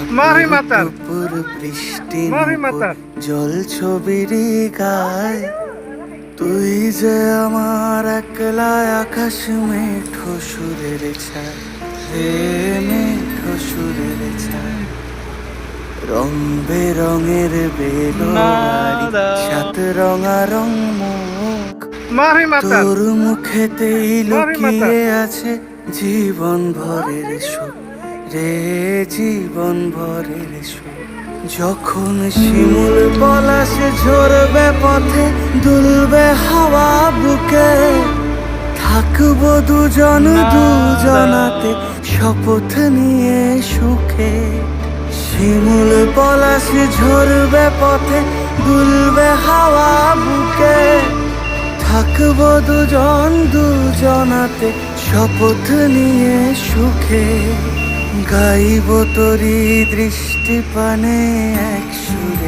দুপুর বৃষ্টি জল ছবির গায়, তুই যে আমার একলা আকাশ মেঠো সুরের ছায় রে, মেঠো সুরের ছায়। রং বেরঙের বেলোয়ারি সাত রঙারং মুখ, তোর মুখেতেই লুকিয়ে আছে জীবন ভরের সুখ রে, জীবন ভরের সুখ। যখন শিমুল পলাশ ঝরবে পথে, দুলবে হাওয়া বুকে, থাকবো দুজন দুজনাতে শপথ নিয়ে সুখে। শিমুল পলাশ ঝরবে পথে, দুলবে হাওয়া বুকে, থাকবো দুজন দুজনাতে শপথ নিয়ে সুখে। গাইব তোরি দৃষ্টি পানে এক সুর